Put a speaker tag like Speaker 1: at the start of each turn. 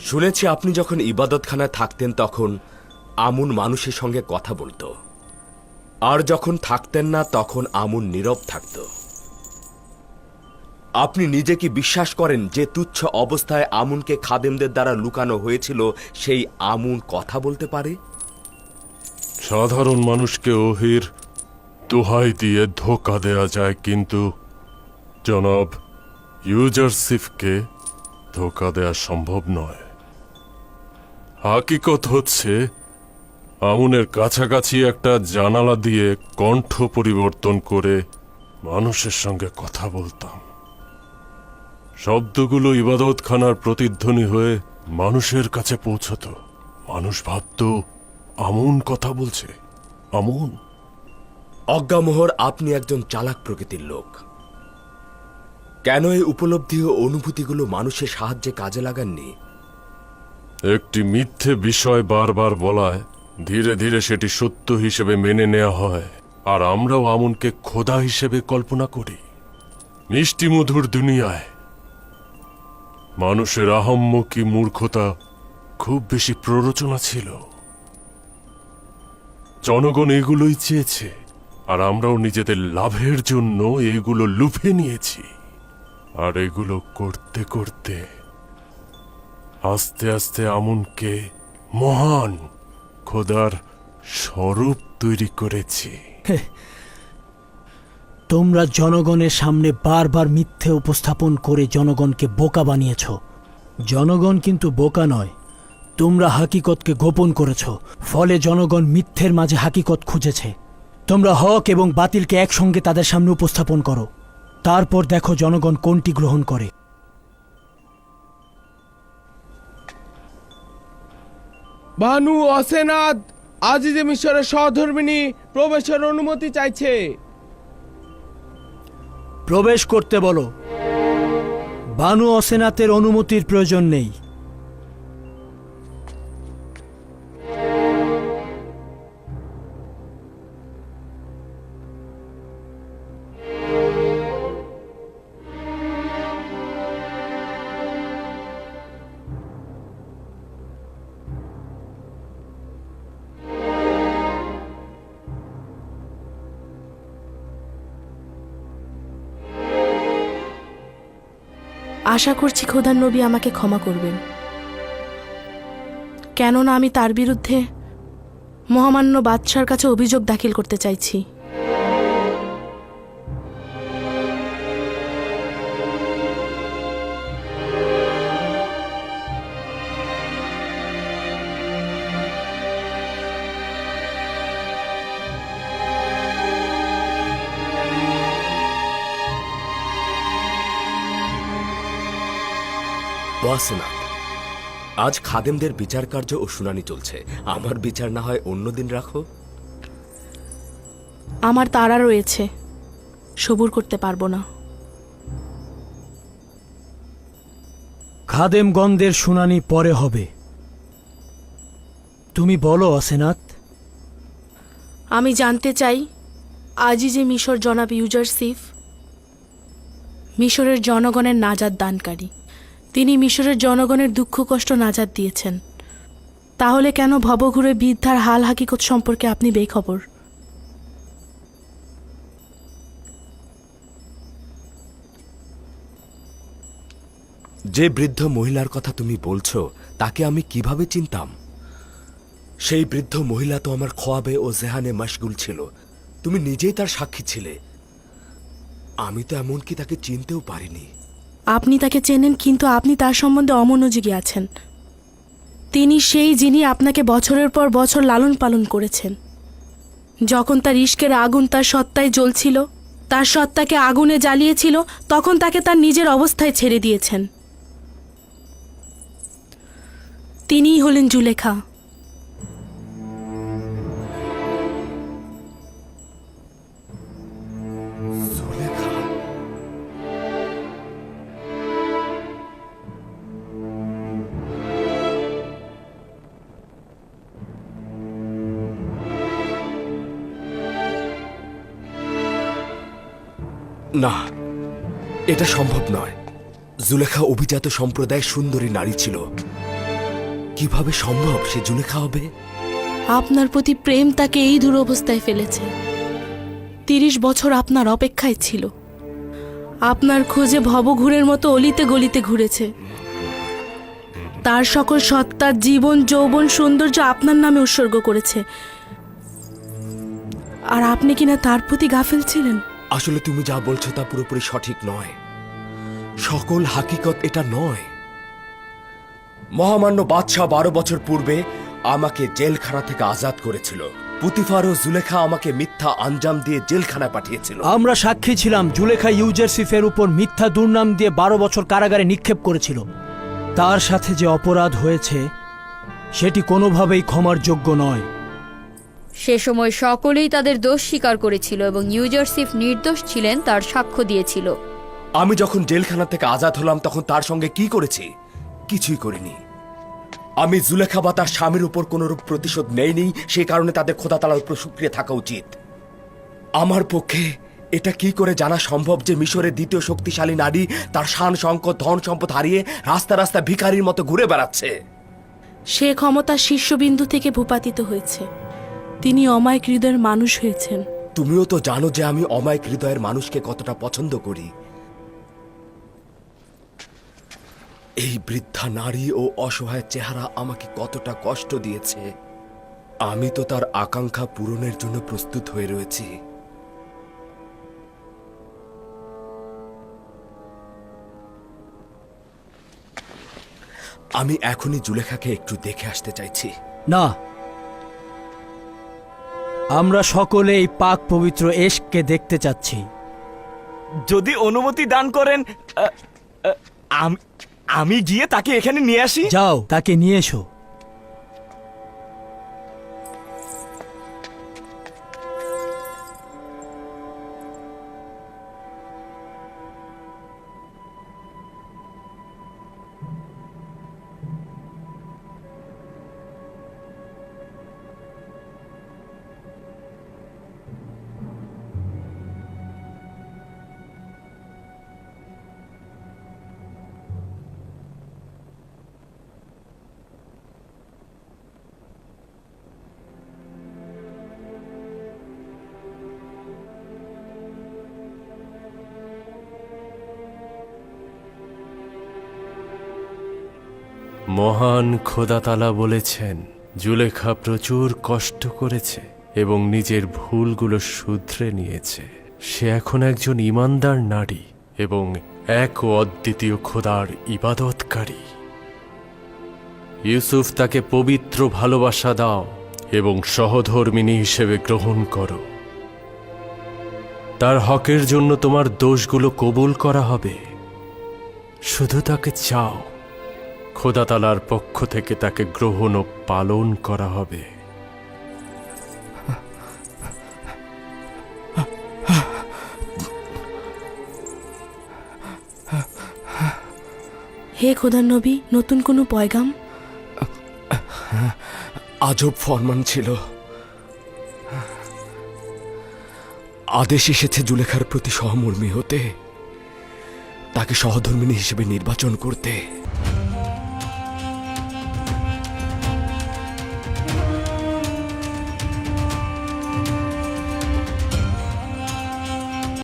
Speaker 1: শুনেছি আপনি যখন ইবাদতখানায় থাকতেন তখন আমুন মানুষের সঙ্গে কথা বলতো, আর যখন থাকতেন না তখন আমুন নীরব থাকত। আপনি নিজে কি বিশ্বাস করেন যে তুচ্ছ অবস্থায় আমুনকে খাদেমদের দ্বারা লুকানো হয়েছিল সেই আমুন কথা বলতে পারে?
Speaker 2: সাধারণ মানুষকে ওহির দোহাই দিয়ে ধোঁকা দেয়া যায়, কিন্তু জনাব ইউজারসিফকে ধোঁকা দেয়া সম্ভব নয়। হাকিকত হচ্ছে আমুনের কাছাকাছি একটা জানালা দিয়ে কণ্ঠ পরিবর্তন করে মানুষের সঙ্গে কথা বলতাম। শব্দগুলো ইবাদতখানার প্রতিধ্বনি হয়ে মানুষের কাছে পৌঁছত। মানুষ ভাবত আমুন কথা বলছে। আমুন।
Speaker 1: অজ্ঞামোহর, আপনি একজন চালাক প্রকৃতির লোক। কেন এই উপলব্ধি ও অনুভূতিগুলো মানুষের সাহায্যে কাজে লাগাননি?
Speaker 2: একটি মিথ্যে বিষয় বারবার বলায় ধীরে ধীরে সেটি সত্য হিসেবে মেনে নেওয়া হয়, আর আমরাও আমুনকে খোদা হিসেবে কল্পনা করি। মিষ্টি মধুর দুনিয়ায় মানুষের আহম্মকি মূর্খতা খুব বেশি প্ররোচনা ছিল। জনগণ এগুলোই চেয়েছে, আর আমরাও নিজেদের লাভের জন্য এগুলো লুফে নিয়েছি। আর এগুলো করতে করতে আস্তে আস্তে আমুনকে মহান খোদার স্বরূপ তৈরি করেছি।
Speaker 3: তোমরা জনগণের সামনে বারবার মিথ্যে উপস্থাপন করে জনগণকে বোকা বানিয়েছ। জনগণ কিন্তু বোকা নয়, তোমরা হাকিকতকে গোপন করেছ, ফলে জনগণ মিথ্যের মাঝে হাকিকত খুঁজেছে। তোমরা হক এবং বাতিলকে একসঙ্গে তাদের সামনে উপস্থাপন করো, তারপর দেখো জনগণ কোনটি গ্রহণ করে।
Speaker 4: বানু অসেনাদ আজিজে মিশরের সহধর্মিনী প্রবেশের অনুমতি চাইছে।
Speaker 3: প্রবেশ করতে বলো। বানু অসেনাতের অনুমতির প্রয়োজন নেই।
Speaker 5: আশা করছি খোদার নবী আমাকে ক্ষমা করবেন, কেননা আমি তার বিরুদ্ধে মহামান্য বাদশার কাছে অভিযোগ দাখিল করতে চাইছি।
Speaker 1: ওয়াসেনাত, আজ খাদেমদের বিচার কার্য ও শুনানি চলছে। আমার বিচার না হয় অন্যদিন রাখো।
Speaker 5: আমার তাড়া রয়েছে, সবুর করতে পারবো না।
Speaker 3: খাদেমগণদের শুনানি পরে হবে। তুমি বলো অসেনাত।
Speaker 5: আমি জানতে চাই, আজই যে মিশর জনাব ইউজারসিফ মিশরের জনগণের নাজাত দানকারী। তিনি মিশরের জনগণের দুঃখ কষ্ট নাজাত দিয়েছেন, তাহলে কেন ভবঘুরে বৃদ্ধার হাল হাকিকত সম্পর্কে আপনি বেখবর?
Speaker 1: যে বৃদ্ধ মহিলার কথা তুমি বলছো তাকে আমি কিভাবে চিনতাম? সেই বৃদ্ধ মহিলা তো আমার খোয়াবে ও জেহানে মশগুল ছিল। তুমি নিজেই তার সাক্ষী ছিলে। আমি তো এমনকি তাকে চিনতেও পারিনি।
Speaker 5: আপনি তাকে চেনেন, কিন্তু আপনি তার সম্বন্ধে অমনোযোগী আছেন। তিনি সেই যিনি আপনাকে বছরের পর বছর লালন পালন করেছেন। যখন তার ইশকের আগুন তার সত্তায় জ্বলছিল, তার সত্তাকে আগুনে জ্বালিয়েছিল, তখন তাকে তার নিজের অবস্থায় ছেড়ে দিয়েছেন। তিনিই হলেন জুলেখা।
Speaker 1: না, এটা সম্ভব নয়। জুলেখা অভিজাত সম্প্রদায়ের সুন্দরী নারী ছিল। কিভাবে সম্ভব সে জুলেখা হবে?
Speaker 5: আপনার প্রতি প্রেম তাকে এই দুরবস্থায় ফেলেছে। 30 বছর আপনার অপেক্ষায় ছিল, আপনার খোঁজে ভবঘুরের মতো অলিতে গলিতে ঘুরেছে। তার সকল সত্তার জীবন, যৌবন, সৌন্দর্য আপনার নামে উৎসর্গ করেছে, আর আপনি কিনা তার প্রতি গাফেল ছিলেন।
Speaker 1: আসলে তুমি যা বলছো তা পুরোপুরি সঠিক নয়। সকল হাকিকত এটা নয়। মহামান্য বাদশাহ 12 বছর পূর্বে আমাকে জেলখানা থেকে আজাদ করেছিল। পুতিফার ও জুলেখা আমাকে মিথ্যা আঞ্জাম দিয়ে জেলখানায় পাঠিয়েছিল।
Speaker 3: আমরা সাক্ষী ছিলাম, জুলেখা ইউজারসিফের উপর মিথ্যা দুর্নাম দিয়ে 12 বছর কারাগারে নিক্ষেপ করেছিল। তার সাথে যে অপরাধ হয়েছে সেটি কোনোভাবেই ক্ষমার যোগ্য নয়।
Speaker 6: সে সময় সকলেই তাদের দোষ স্বীকার করেছিল এবং ইউজারসিফ নির্দোষ ছিলেন তার সাক্ষ্য দিয়েছিল।
Speaker 1: আমি যখন জেলখানা থেকে আজাদ হলাম তখন তার সঙ্গে কি করেছি? কিছুই করিনি। আমি জুলেখা বা তার স্বামীর উপর কোনরূপ প্রতিশোধ নেইনি, সে কারণে তাদের খোদা তাআলার উপর শুকরিয়া থাকা উচিত। আমার পক্ষে এটা কি করে জানা সম্ভব যে মিশরের দ্বিতীয় শক্তিশালী নারী তার শান শঙ্কর ধন সম্পদ হারিয়ে রাস্তা রাস্তা ভিখারির মতো ঘুরে বেড়াচ্ছে?
Speaker 5: সে ক্ষমতার শীর্ষবিন্দু থেকে ভূপাতিত হয়েছে। তিনি অমায়িক হৃদয়ের মানুষ হয়েছেন।
Speaker 1: তুমিও তো জানো যে আমি অমায়িক হৃদয়ের মানুষকে কতটা পছন্দ করি। এই বৃদ্ধা নারী ও অসহায় চেহারা আমাকে কতটা কষ্ট দিয়েছে। আমি তো তার আকাঙ্ক্ষা পূরণের জন্য প্রস্তুত হয়ে রয়েছি। আমি এখনই জুলেখাকে একটু দেখে আসতে চাইছি।
Speaker 3: না, আমরা সকলে এই পাক পবিত্র এশকে দেখতে চাচ্ছি।
Speaker 7: যদি অনুমতি দান করেন, আমি গিয়ে তাকে এখানে নিয়ে আসি।
Speaker 3: যাও, তাকে নিয়ে এসো।
Speaker 2: মহান খোদা তাআলা বলেছেন, জুলেখা প্রচুর কষ্ট করেছে এবং নিজের ভুলগুলো শুধরে নিয়েছে। সে এখন একজন ঈমানদার নারী এবং এক ও অদ্বিতীয় খোদার ইবাদতকারী। ইউসুফ তাকে পবিত্র ভালোবাসা দাও এবং সহধর্মিণী হিসেবে গ্রহণ করো। তার হকের জন্য তোমার দোষগুলো কবুল করা হবে। শুধু তাকে চাও, খোদা তাআলার পক্ষ থেকে তাকে গ্রহণ ও পালন করা হবে।
Speaker 5: হে খোদার নবী, নতুন কোনো পয়গাম?
Speaker 1: আজব ফরমান ছিল। আদেশ এসেছে জুলেখার প্রতি সহমর্মী হতে, তাকে সহধর্মিণী হিসেবে নির্বাচন করতে।